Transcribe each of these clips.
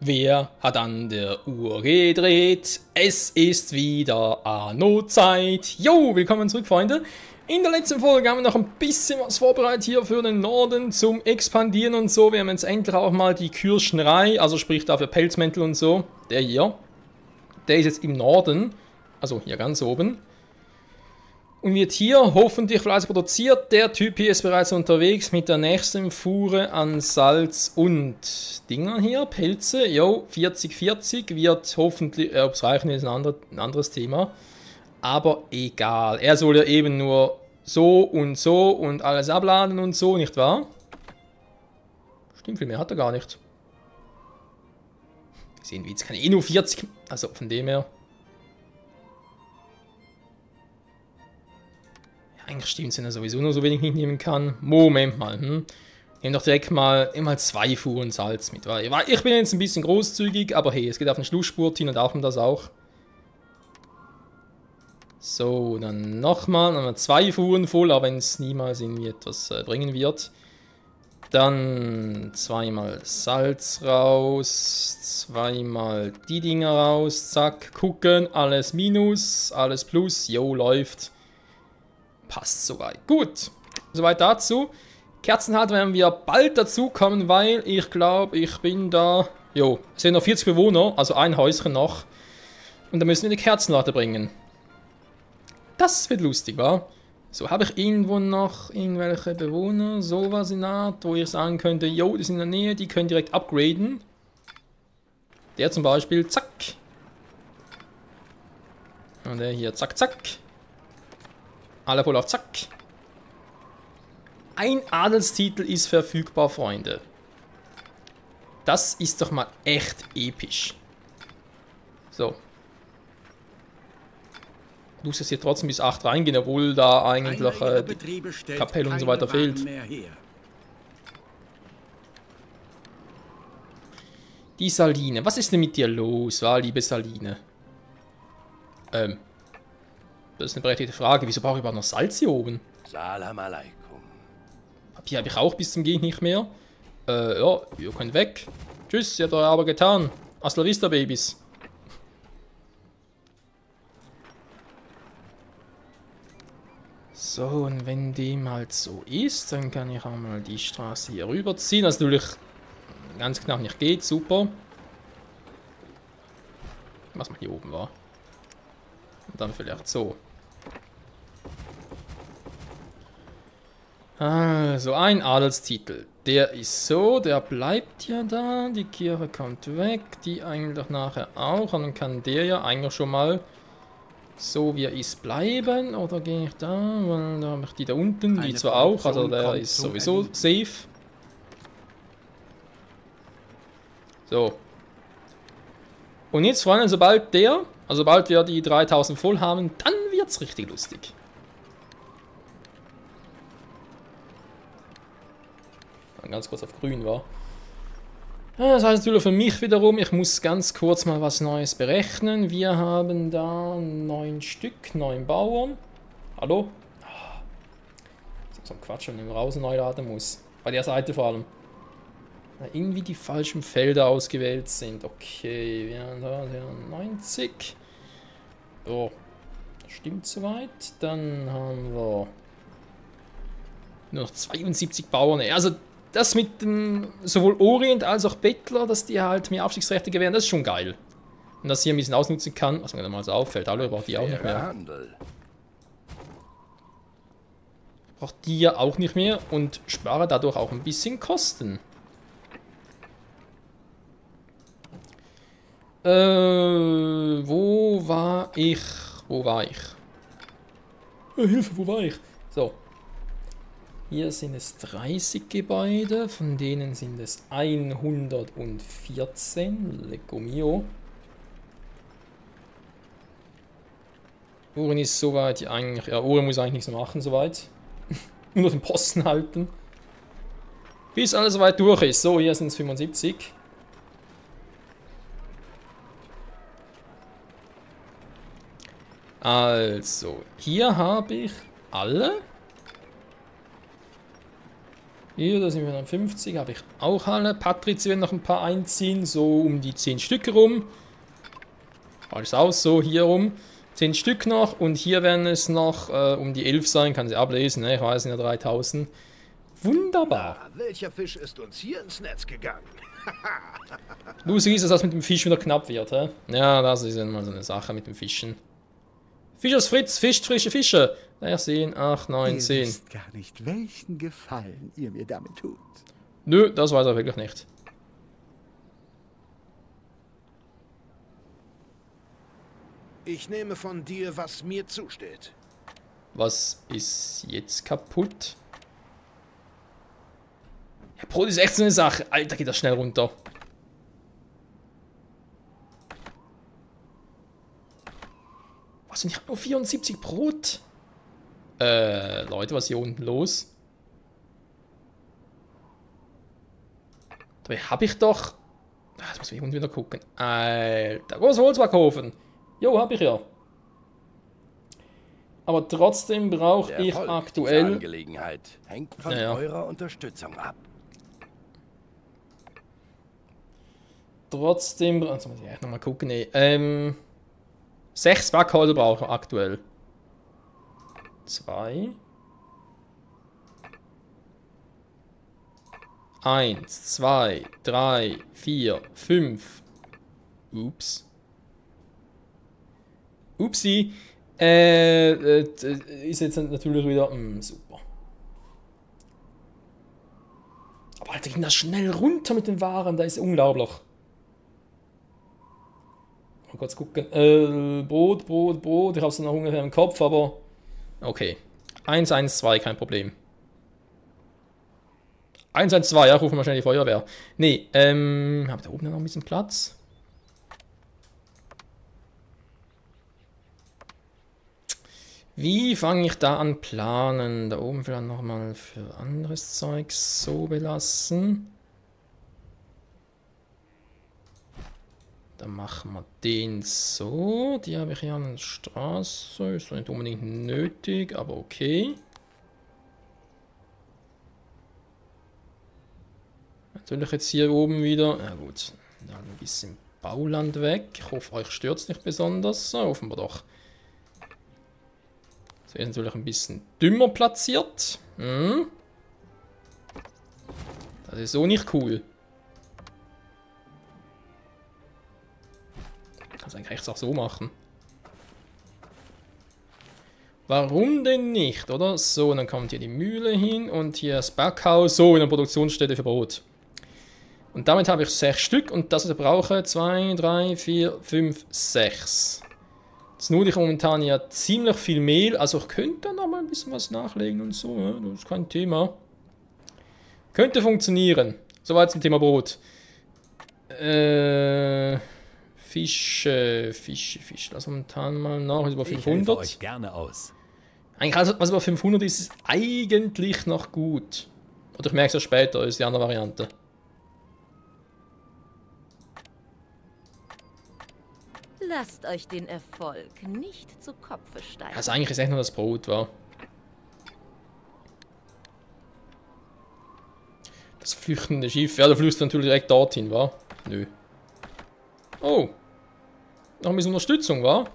Wer hat an der Uhr gedreht? Es ist wieder Anno-Zeit. Jo, willkommen zurück, Freunde. In der letzten Folge haben wir noch ein bisschen was vorbereitet hier für den Norden zum Expandieren und so. Wir haben jetzt endlich auch mal die Kürschnerei, also sprich dafür Pelzmäntel und so. Der hier, der ist jetzt im Norden, also hier ganz oben. Und wird hier hoffentlich fleißig produziert. Der Typ hier ist bereits unterwegs mit der nächsten Fuhre an Salz und Dinger hier, Pelze. Jo, 40 wird hoffentlich, ob es reichen ist ein anderes Thema. Aber egal, er soll ja eben nur so und alles abladen und so, nicht wahr? Stimmt, viel mehr hat er gar nicht. Sehen wir jetzt, kann eh nur 40, also von dem her. Eigentlich stimmt es, wenn er sowieso nur so wenig mitnehmen kann. Moment mal, Nehmen doch direkt mal immer 2 Fuhren Salz mit. Weil ich bin jetzt ein bisschen großzügig, aber hey, es geht auf den Schlussspurt hin und darf man das auch. So, dann nochmal. Dann haben wir 2 Fuhren voll, aber wenn es niemals irgendwie etwas bringen wird. Dann 2-mal Salz raus. 2-mal die Dinger raus. Zack, gucken. Alles Minus, alles Plus. Jo, läuft. Passt soweit. Gut, soweit dazu. Kerzenhalter werden wir bald dazu kommen, weil ich glaube, ich bin da... Jo, es sind noch 40 Bewohner, also ein Häuschen noch. Und da müssen wir die Kerzenhalter bringen. Das wird lustig, wa? So, habe ich irgendwo noch irgendwelche Bewohner, sowas in der Art, wo ich sagen könnte, jo, die sind in der Nähe, die können direkt upgraden. Der zum Beispiel, zack. Und der hier, zack, zack. Alle voll auf Zack. Ein Adelstitel ist verfügbar, Freunde. Das ist doch mal echt episch. So. Du musst jetzt hier trotzdem bis 8 reingehen, obwohl da eigentlich die Kapelle und so weiter fehlt. Die Saline. Was ist denn mit dir los, liebe Saline? Das ist eine berechtigte Frage. Wieso brauche ich überhaupt noch Salz hier oben? Salam alaikum. Papier habe ich auch bis zum Gehen nicht mehr. Ja, ihr könnt weg. Tschüss, ihr habt eure Arbeit getan. Hasta la vista, Babys. So, und wenn dem halt so ist, dann kann ich auch mal die Straße hier rüberziehen. Das natürlich ganz knapp nicht geht. Super. Was man hier oben war. Und dann vielleicht so. Also, ein Adelstitel. Der ist so, der bleibt ja da. Die Kirche kommt weg. Die eigentlich nachher auch. Und dann kann der ja eigentlich schon mal so wie er ist bleiben. Oder gehe ich da? Weil da habe ich die da unten. Die zwar auch. Also der ist sowieso safe. So. Und jetzt, Freunde, sobald wir die 3000 voll haben, dann wird es richtig lustig. Ganz kurz auf grün war. Das heißt natürlich für mich wiederum, ich muss ganz kurz mal was Neues berechnen. Wir haben da 9 Stück, 9 Bauern. Hallo? So ein Quatsch, wenn man raus und neu laden muss. Bei der Seite vor allem. Da irgendwie die falschen Felder ausgewählt sind. Okay, wir haben da 90. So, das stimmt soweit. Dann haben wir nur noch 72 Bauern. Also das mit den sowohl Orient als auch Bettler, dass die halt mehr Aufstiegsrechte gewähren, das ist schon geil. Und dass hier ein bisschen ausnutzen kann, was mir dann mal so auffällt. Hallo, braucht die auch nicht mehr. Braucht die ja auch nicht mehr und spare dadurch auch ein bisschen Kosten. Wo war ich? Hilfe, wo war ich? So. Hier sind es 30 Gebäude, von denen sind es 114. Lecco mio. Uhren ist soweit eigentlich. Ja, Uhren muss eigentlich nichts mehr machen, soweit. Nur den Posten halten. Bis alles soweit durch ist. So, hier sind es 75. Also, hier habe ich alle. Hier, da sind wir dann 50, habe ich auch alle. Patrizia werden noch ein paar einziehen, so um die 10 Stück rum. Alles aus, so hier rum. 10 Stück noch und hier werden es noch um die 11 sein, kann sie ablesen, ne? Ich weiß, sind ja 3000. Wunderbar. Na, welcher Fisch ist uns hier ins Netz gegangen? Lustig ist, dass das mit dem Fisch wieder knapp wird, hä? Ja, das ist immer so eine Sache mit dem Fischen. Fischers Fritz fischt frische Fische. Naja, 10, 8, 9, 10. Ihr wisst gar nicht, welchen Gefallen ihr mir damit tut. Nö, das weiß er wirklich nicht. Ich nehme von dir, was mir zusteht. Was ist jetzt kaputt? Ja, Brot ist echt so eine Sache. Alter, geht das schnell runter. Was, ich habe nur 74 Brot? Leute, was ist hier unten los? Dabei habe ich doch... Jetzt muss ich hier unten wieder gucken. Alter, großes Holzbackofen. Jo, hab ich ja. Aber trotzdem brauche ich aktuell... Die Angelegenheit hängt von eurer Unterstützung ab. Trotzdem... Also muss ich echt nochmal gucken. Nee. 6 Backholder brauche ich aktuell. 2. 1, 2, 3, 4, 5. Ups. Upsi. Ist jetzt natürlich wieder... super. Aber Alter, ging das schnell runter mit den Waren. Da ist unglaublich. Mal kurz gucken. Brot. Ich habe es noch ungefähr im Kopf, aber... Okay. 1, 1, 2, kein Problem. 1, 1, 2, ja, rufen wir schnell die Feuerwehr. Nee, habe da oben noch ein bisschen Platz? Wie fange ich da an planen? Da oben vielleicht nochmal für anderes Zeug so belassen. Dann machen wir den so. Die habe ich hier an der Straße. Ist nicht unbedingt nötig, aber okay. Natürlich jetzt hier oben wieder. Na gut, dann ein bisschen Bauland weg. Ich hoffe, euch stört es nicht besonders. Hoffen wir doch. Das ist natürlich ein bisschen dümmer platziert. Das ist so nicht cool. Kannst eigentlich echt auch so machen. Warum denn nicht, oder? So, und dann kommt hier die Mühle hin und hier das Backhaus. So, in der Produktionsstätte für Brot. Und damit habe ich 6 Stück und das, was ich brauche, 2, 3, 4, 5, 6. Jetzt nutze ich momentan ja ziemlich viel Mehl, also ich könnte da noch mal ein bisschen was nachlegen und so, ja, das ist kein Thema. Könnte funktionieren. Soweit zum Thema Brot. Fische. Lass momentan mal nach, ist über 500. Ich euch gerne aus. Eigentlich alles, was über 500 ist, ist eigentlich noch gut. Oder ich merke es ja später, ist die andere Variante. Lasst euch den Erfolg nicht zu Kopfe steigen. Also eigentlich ist echt nur das Brot, wa? Das flüchtende Schiff. Ja, da flüchst du natürlich direkt dorthin, wa? Nö. Oh. Noch ein bisschen Unterstützung, wa?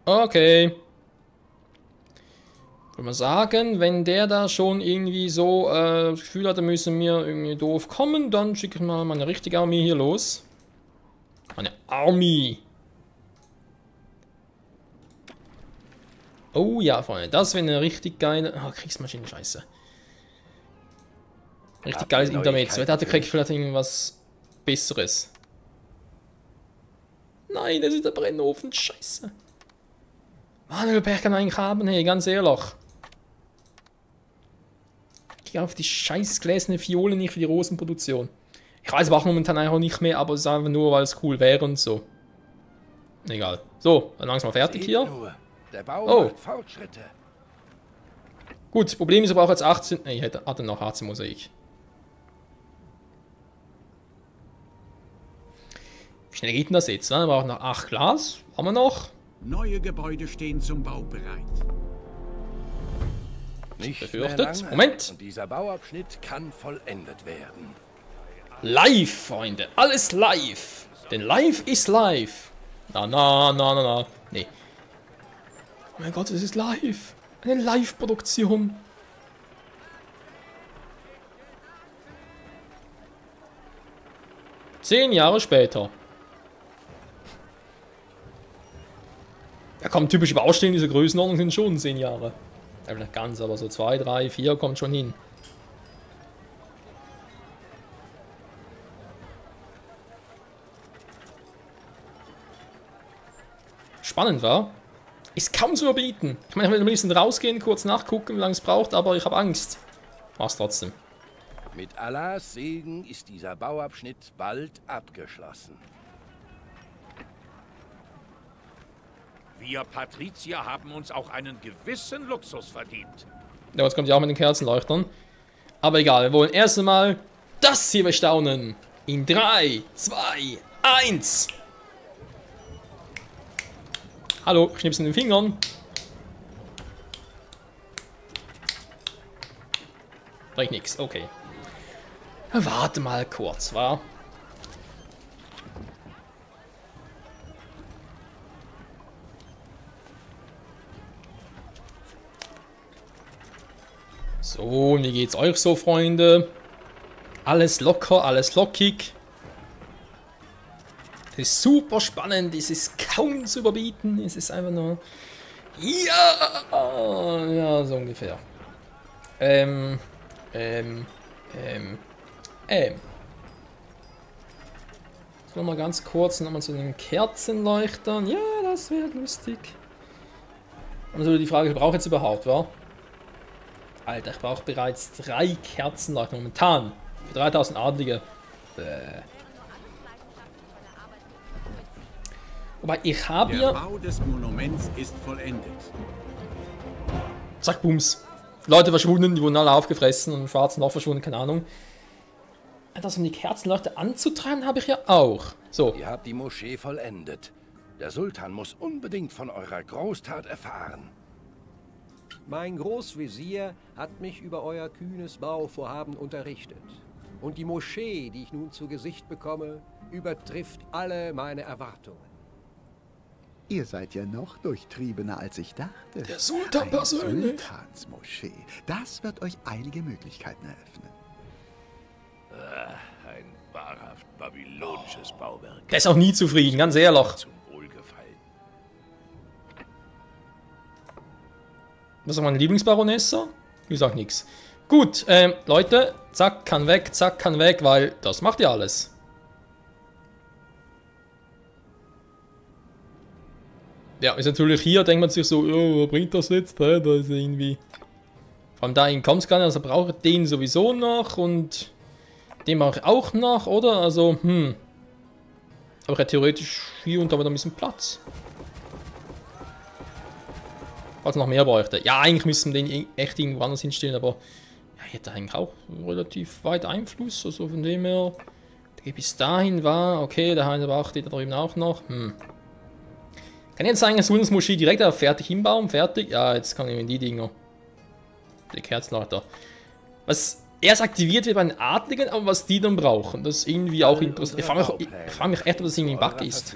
Okay. Würde man sagen, wenn der da schon irgendwie so das Gefühl hat, da müssen wir irgendwie doof kommen, dann schicke ich mal meine richtige Armee hier los. Meine Armee. Oh ja, Freunde, das wäre eine richtig geile... Oh, Kriegsmaschine, scheiße. Richtig geiles Intermezzo. Wer dachte, kriegt vielleicht irgendwas Besseres. Nein, das ist der Brennofen, scheiße. Mann, wie Pech kann man eigentlich haben, hey, ganz ehrlich. Ich gehe auf die scheiß gläserne Fiole nicht für die Rosenproduktion. Ich weiß, mache momentan einfach nicht mehr, aber es ist einfach nur, weil es cool wäre und so. Egal. So, dann langsam fertig hier. Nur, der Bau Oh. macht Fortschritte. Gut, Problem ist, ich brauche jetzt 18... Ne, ich hatte noch 18 Mosaik. Wie schnell geht denn das jetzt? Wir brauchen noch 8 Glas. Haben wir noch? Neue Gebäude stehen zum Bau bereit. Nicht befürchtet. mehr lange. Moment. Und dieser Bauabschnitt kann vollendet werden. Live, Freunde. Alles live. Denn live ist live. Na. Nee. Oh mein Gott, es ist live. Eine Live-Produktion. Zehn Jahre später. Ja komm, typische Baustellen dieser Größenordnung sind schon 10 Jahre. Ja, nicht ganz, aber so 2, 3, 4 kommt schon hin. Spannend, war? Ist kaum zu überbieten. Ich meine, ich will am liebsten rausgehen, kurz nachgucken, wie lange es braucht, aber ich habe Angst. Mach's trotzdem. Mit Allahs Segen ist dieser Bauabschnitt bald abgeschlossen. Wir Patrizier haben uns auch einen gewissen Luxus verdient. Ja, jetzt kommt ja auch mit den Kerzenleuchtern. Aber egal, wir wollen erst einmal das hier bestaunen. In 3, 2, 1. Hallo, Schnips in den Fingern. Bringt nix, okay. Warte mal kurz, wa? So, und wie geht's euch so, Freunde? Alles locker, alles lockig. Es ist super spannend, es ist kaum zu überbieten, es ist einfach nur... Ja, so ungefähr. So, mal ganz kurz nochmal zu den Kerzenleuchtern. Ja, das wäre lustig. Also die Frage, brauche ich jetzt überhaupt, wa? Alter, ich brauche bereits 3 Kerzenleuchter momentan. Für 3000 Adlige. Wobei, ich habe Der hier... Bau des Monuments ist vollendet. Zack, bums. Leute verschwunden, die wurden alle aufgefressen und schwarzen noch verschwunden, keine Ahnung. Das, um die Kerzenleuchter anzutreiben, habe ich ja auch. So. Ihr habt die Moschee vollendet. Der Sultan muss unbedingt von eurer Großtat erfahren. Mein Großvezier hat mich über euer kühnes Bauvorhaben unterrichtet. Und die Moschee, die ich nun zu Gesicht bekomme, übertrifft alle meine Erwartungen. Ihr seid ja noch durchtriebener, als ich dachte. Der Sultan Eine persönlich. Sultansmoschee. Das wird euch einige Möglichkeiten eröffnen. Ein wahrhaft babylonisches Bauwerk. Der ist auch nie zufrieden, ganz ehrlich. Zum Wohlgefallen. Was ist meine Lieblingsbaronesse? Ich sag nix. Gut, Leute, zack, kann weg, weil das macht ihr alles. Ja, ist natürlich hier, denkt man sich so, oh, was bringt das jetzt? Da ist irgendwie... Vor allem dahin kommt es gar nicht, also brauche ich den sowieso noch und... Den mache ich auch noch, oder? Also, Aber ich hätte theoretisch hier und da wieder ein bisschen Platz. Falls noch mehr bräuchte. Ja, eigentlich müssen wir den echt irgendwo anders hinstellen, aber... Ja, ich hätte eigentlich auch relativ weit Einfluss, also von dem her... Der bis dahin war, okay, der Heinz aber auch, die da drüben auch noch, Kann ich jetzt sagen, dass wir das Moschee direkt fertig hinbauen? Fertig? Ja, jetzt kann ich in die Dinger. Die Kerzenleuchter. Was erst aktiviert wird bei den Adligen, aber was die dann brauchen, das ist irgendwie auch interessant. Ich frage mich echt, ob das irgendwie ein Bug ist.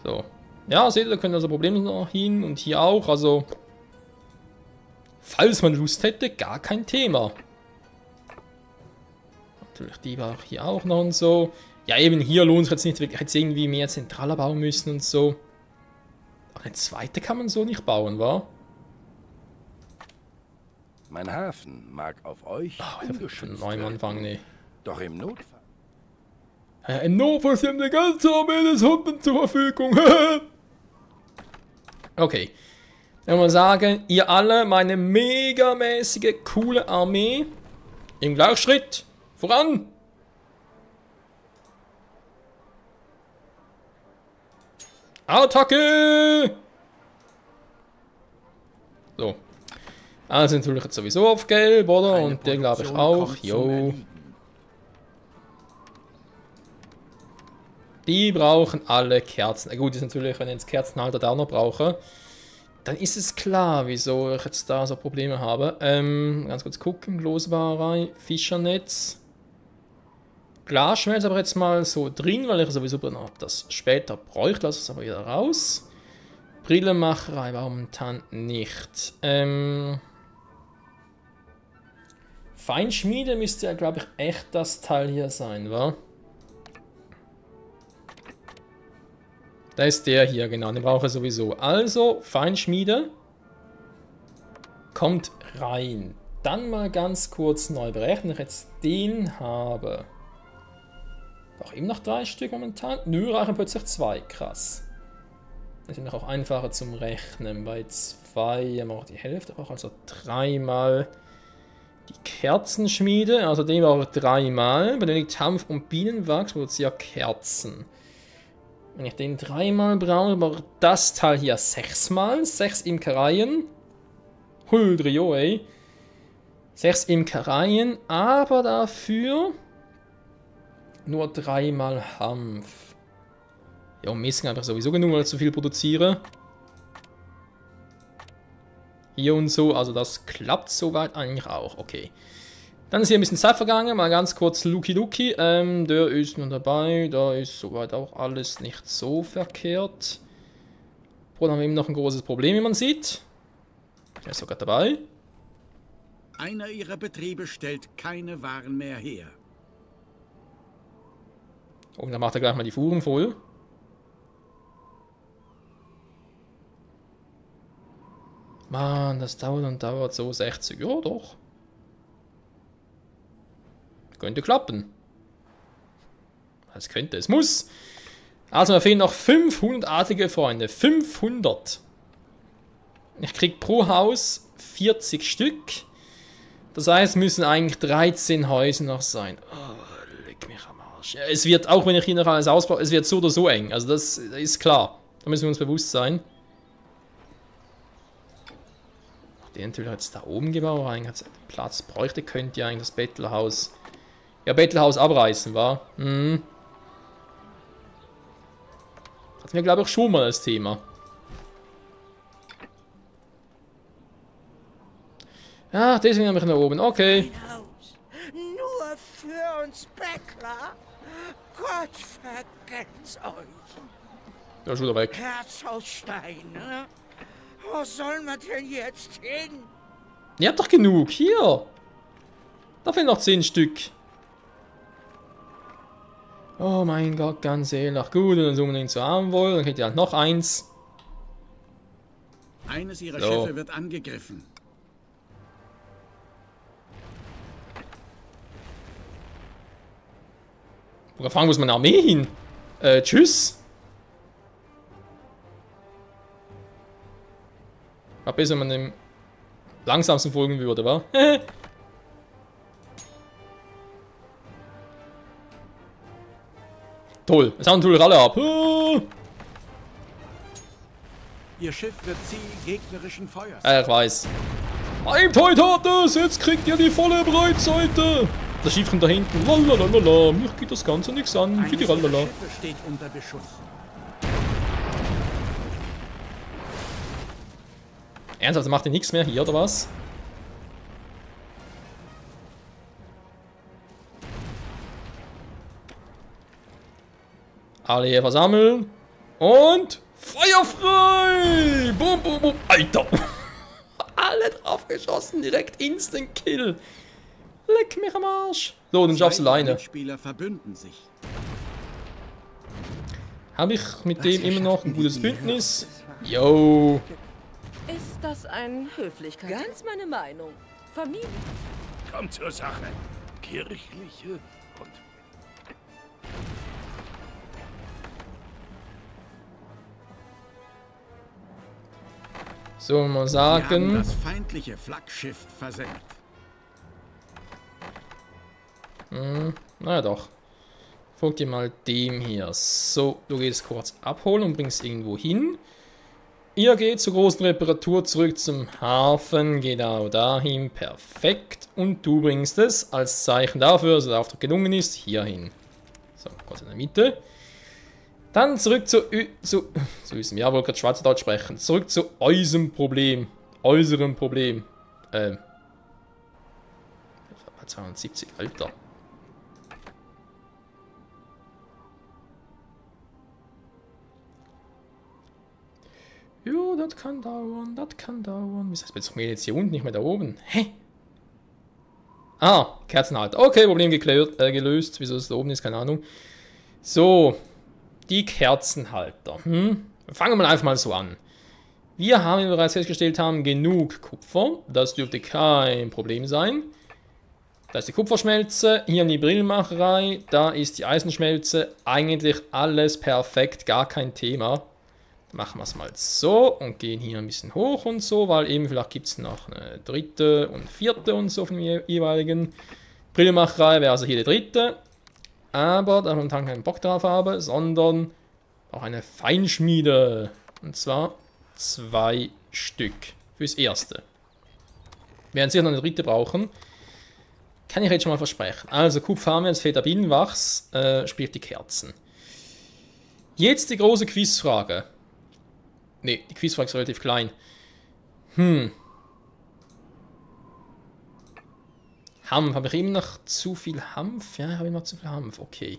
So. Ja, seht ihr, da können also Probleme noch hin und hier auch, also... Falls man Lust hätte, gar kein Thema. Natürlich die brauche ich hier auch noch und so. Ja, eben hier lohnt es jetzt nicht, hätte es irgendwie mehr zentraler bauen müssen und so. Aber eine zweite kann man so nicht bauen, wa? Mein Hafen mag auf euch Von neuem Anfang, nee. Doch im Notfall... Im Notfall sind die ganze Armee des Hunden zur Verfügung. Okay. Dann muss man sagen, ihr alle, meine megamäßige, coole Armee. Im Gleichschritt. Voran! Attacke! So. Also natürlich jetzt sowieso auf Gelb, oder? Und der glaube ich auch. Jo. Die brauchen alle Kerzen. Gut, ist natürlich, wenn ich jetzt Kerzenhalter da auch noch brauche. Dann ist es klar, wieso ich jetzt da so Probleme habe. Ganz kurz gucken. Losbarerei, Fischernetz. Glasschmelz aber jetzt mal so drin, weil ich sowieso noch das später bräuchte. Lass es aber wieder raus. Brillenmacherei war momentan nicht. Feinschmiede müsste ja, glaube ich, echt das Teil hier sein, wa? Da ist der hier, genau, den brauche ich sowieso. Also, Feinschmiede kommt rein. Dann mal ganz kurz neu berechnen, wenn ich jetzt den habe. Auch eben noch 3 Stück momentan. Nö, reichen plötzlich 2, krass. Das ist noch auch einfacher zum Rechnen. Bei 2 haben wir auch die Hälfte, auch also 3 mal die Kerzenschmiede. Also den brauche ich 3 mal. Benötigt Hanf und Bienenwachs, produziert Kerzen. Wenn ich den 3 mal brauche, brauche ich das Teil hier 6 mal. 6 Imkereien. Huldrio, ey. 6 Imkereien, aber dafür nur 3 mal Hanf. Ja, und Messing einfach sowieso genug, weil ich zu viel produziere. Hier und so, also das klappt soweit eigentlich auch. Okay. Dann ist hier ein bisschen Zeit vergangen, mal ganz kurz Luki Luki. Der ist nun dabei, da ist soweit auch alles nicht so verkehrt. Dann haben wir eben noch ein großes Problem, wie man sieht. Der ist sogar dabei. Einer ihrer Betriebe stellt keine Waren mehr her. Und dann macht er gleich mal die Fuhren voll. Mann, das dauert und dauert so 60. Ja, doch. Könnte klappen. Es könnte, es muss. Also mir fehlen noch 500 adlige Freunde. 500. Ich krieg pro Haus 40 Stück. Das heißt, es müssen eigentlich 13 Häuser noch sein. Oh, leck mich am Arsch. Es wird, auch wenn ich hier noch alles ausbaue, es wird so oder so eng. Also das ist klar. Da müssen wir uns bewusst sein. Den will jetzt da oben gebaut, eigentlich hat Platz bräuchte, könnte ja eigentlich das Bettlerhaus. Ja, Bettlerhaus abreißen, war. Hatten wir, glaube ich, schon mal das Thema. Ah, deswegen habe ich nach oben. Okay. Ein Haus. Nur für uns Bäckler? Gott vergelt's euch. Ja, schon wieder weg. Herz aus Stein, ne? Wo sollen wir denn jetzt hin? Ihr habt doch genug. Hier. Da fehlen noch 10 Stück. Oh mein Gott, ganz ehrlich. Gut, wenn ihr es unbedingt so haben wollt, dann kriegt ihr halt noch eins. Eines ihrer Schiffe wird angegriffen. Worauf fahren muss meine Armee hin? Tschüss. War besser, wenn man dem langsamsten folgen würde, wa? Toll, jetzt haben wir alle ab. Ihr Schiff wird Ziel gegnerischen Feuers. Ich weiß. Ein heute hat es, jetzt kriegt ihr die volle Breitseite. Das Schiffchen da hinten, lalalala, mir geht das Ganze nichts an. Für die Lalala. Schiffe steht unter Beschuss. Ernsthaft, macht ihr nichts mehr hier, oder was? Alle hier versammeln. Und Feuer frei! Bum, bum, bum. Alter! Alle drauf geschossen, direkt Instant Kill. Leck mich am Arsch. So, dann schaffst du alleine. Spieler verbünden sich. Habe ich mit dem immer noch ein gutes Bündnis? Yo. Ist das ein Höflichkeit? Ganz meine Meinung. Familie. Kommt zur Sache. Kirchliche und... So, mal Wir haben sagen. das feindliche Flaggschiff versenkt. Naja doch. Folgt dir mal dem hier. So, du gehst kurz abholen und bringst irgendwo hin. Ihr geht zur großen Reparatur zurück zum Hafen. Genau dahin. Perfekt. Und du bringst es als Zeichen dafür, dass der Auftrag gelungen ist, hier hin. So, kurz in der Mitte. Dann zurück zu unserem, ja, wollte gerade Schweizerdeutsch sprechen. Zurück zu unserem Problem. Unserem Problem. 270, Alter. Jo, das kann dauern, das kann dauern. Wieso ist mir jetzt hier unten, nicht mehr da oben? Hä? Ah, Kerzenhalter. Okay, Problem gelöst. Wieso es da oben ist, keine Ahnung. So, die Kerzenhalter. Fangen wir einfach mal so an. Wir haben, wie wir bereits festgestellt haben, genug Kupfer. Das dürfte kein Problem sein. Da ist die Kupferschmelze, hier die Brillenmacherei, da ist die Eisenschmelze. Eigentlich alles perfekt, gar kein Thema. Machen wir es mal so und gehen hier ein bisschen hoch und so, weil eben vielleicht gibt es noch eine dritte und vierte und so von der jeweiligen Brillenmacherei, wäre also hier die dritte. Aber da ich momentan keinen Bock drauf habe, sondern auch eine Feinschmiede. Und zwar 2 Stück fürs erste. Wir werden sicher noch eine dritte brauchen. Kann ich jetzt schon mal versprechen. Also Kupfer haben wir jetzt Feder Bienenwachs, sprich die Kerzen. Jetzt die große Quizfrage. Ne, die Quizfrage ist relativ klein. Hanf, habe ich eben noch zu viel Hanf? Ja, habe ich noch zu viel Hanf, okay.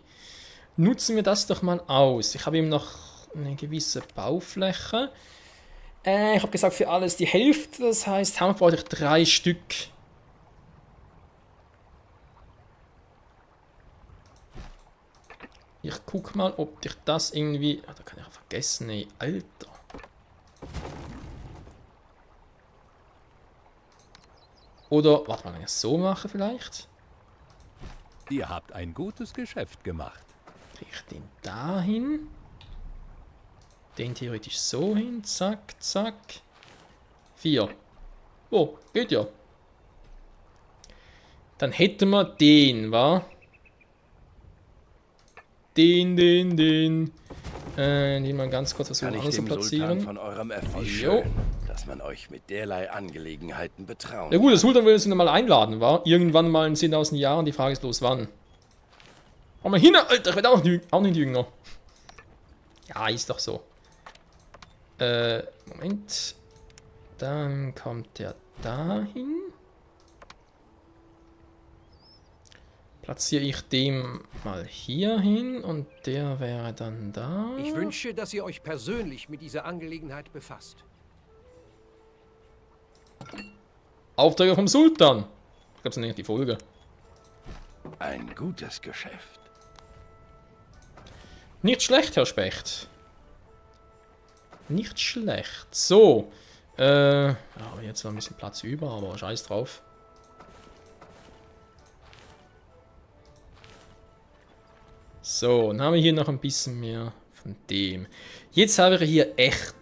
Nutzen wir das doch mal aus. Ich habe eben noch eine gewisse Baufläche. Ich habe gesagt, für alles die Hälfte, das heißt, Hanf brauche ich 3 Stück. Ich guck mal, ob ich das irgendwie... Oh, da kann ich ja vergessen, ey, Alter. Oder, warte mal, wenn ich es so mache vielleicht. Ihr habt ein gutes Geschäft gemacht. Kriege ich den da hin? Den theoretisch so hin, zack, zack. 4. Oh, geht ja. Dann hätten wir den, wa? Den mal ganz kurz versuchen anzuplatzieren. Von eurem Erfolg schön, dass man euch mit derlei Angelegenheiten betrauen. Ja gut, der Sultan will uns mal einladen, war? Irgendwann mal in 10.000 Jahren, die Frage ist bloß wann. Komm mal hin, Alter, ich werde auch nicht jünger. Ja, ist doch so. Moment. Dann kommt der dahin. Platziere ich den mal hier hin und der wäre dann da. Ich wünsche, dass ihr euch persönlich mit dieser Angelegenheit befasst. Aufträge vom Sultan. Ich glaube, es ist nicht die Folge. Ein gutes Geschäft. Nicht schlecht, Herr Specht. Nicht schlecht. So. Ja, jetzt war ein bisschen Platz über, aber scheiß drauf. So, dann haben wir hier noch ein bisschen mehr von dem. Jetzt haben wir hier echt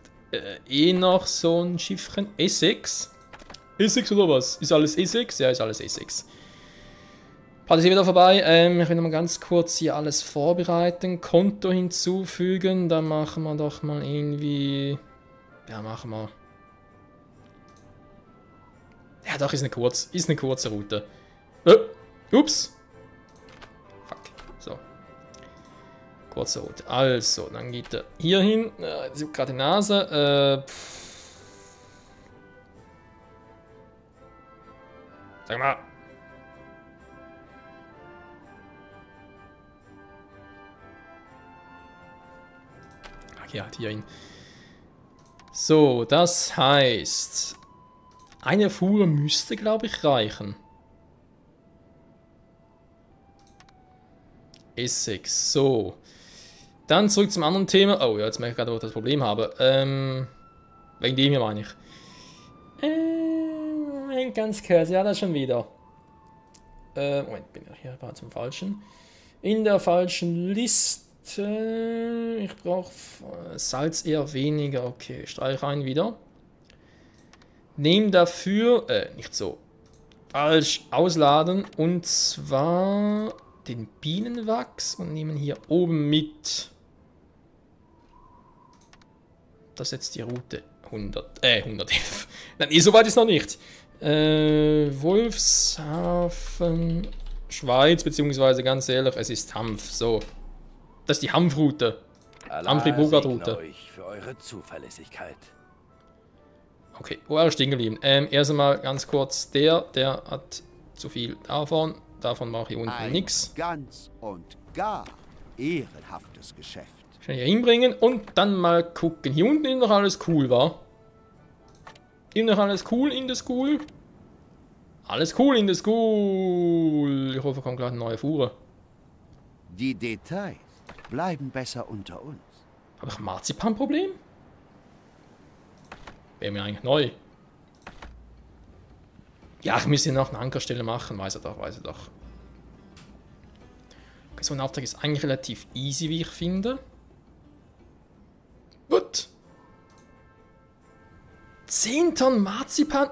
noch so ein Schiffchen. E6. E6 oder was? Ist alles E6? Ja, ist alles E6. Part ist hier wieder vorbei. Ich will noch mal ganz kurz hier alles vorbereiten. Konto hinzufügen. Dann machen wir doch mal irgendwie... Ja, machen wir... Ja, doch, ist eine kurze Route. Ups. Kurze Route. Also, dann geht er hier hin. Sieht gerade die Nase. Sag mal. Okay, halt hier hin. So, das heißt, eine Fuhre müsste, glaube ich, reichen. Essex, so. Dann zurück zum anderen Thema. Oh ja, jetzt merke ich gerade, wo ich das Problem habe. Wegen dem hier meine ich. Moment, ganz kurz. Ja, das schon wieder. Moment, bin ich hier zum Falschen. In der falschen Liste. Ich brauche Salz eher weniger. Okay, streiche ein wieder. Nehm dafür, nicht so. Falsch, ausladen. Und zwar den Bienenwachs und nehmen hier oben mit. Das ist jetzt die Route 111. Nein, so weit ist noch nicht. Wolfshafen, Schweiz, beziehungsweise ganz ehrlich, es ist Hanf. So. Das ist die Hanfroute. Amri-Bogart-Route. euch für eure Zuverlässigkeit. Okay, wo war ich stehen geblieben? Erst einmal ganz kurz, der hat zu viel davon. Davon mache ich unten nichts. Ganz und gar ehrenhaftes Geschäft. Schnell hier hinbringen und dann mal gucken. Hier unten ist noch alles cool, wa? Hier noch alles cool in der School? Alles cool in der School. Ich hoffe, kommt gleich eine neue Fuhre. Die Details bleiben besser unter uns. Habe ich ein Marzipan-Problem? Wäre mir eigentlich neu. Ja, ich müsste noch eine Ankerstelle machen, weiß er doch. Okay, so ein Auftrag ist eigentlich relativ easy, wie ich finde. What? 10 Tonnen Marzipan?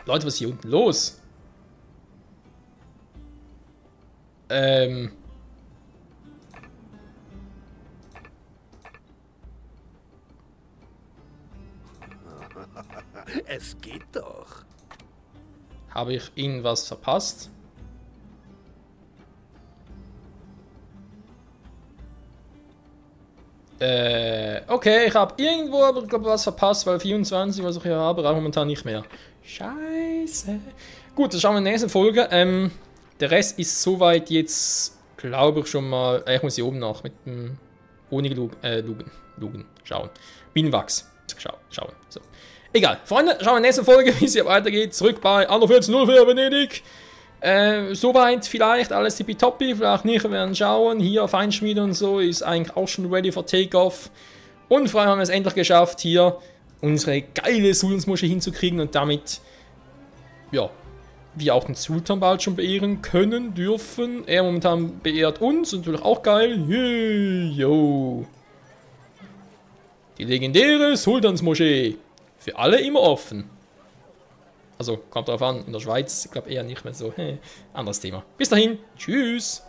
Leute, was ist hier unten los? Es geht doch. Habe ich Ihnen was verpasst? Okay, ich habe irgendwo aber was verpasst, weil 24, was ich hier habe, brauche ich momentan nicht mehr. Scheiße. Gut, das schauen wir in der nächsten Folge. Der Rest ist soweit jetzt, glaube ich, schon mal. Ich muss hier oben noch mit dem Lugen schauen. Bienenwachs. Schauen. So. Egal. Freunde, schauen wir in der nächsten Folge, wie es hier weitergeht. Zurück bei Anno 1404 Venedig. Soweit vielleicht alles tippitoppi, vielleicht nicht, wir werden schauen. Hier Feinschmiede und so ist eigentlich auch schon ready for Takeoff. Und vor allem haben wir es endlich geschafft, hier unsere geile Sultansmoschee hinzukriegen und damit, ja, wir auch den Sultan bald schon beehren können, dürfen. Er momentan beehrt uns, natürlich auch geil. Yo. Die legendäre Sultansmoschee. Für alle immer offen. Also, kommt drauf an, in der Schweiz, ich glaube eher nicht mehr so. Anderes Thema. Bis dahin, tschüss.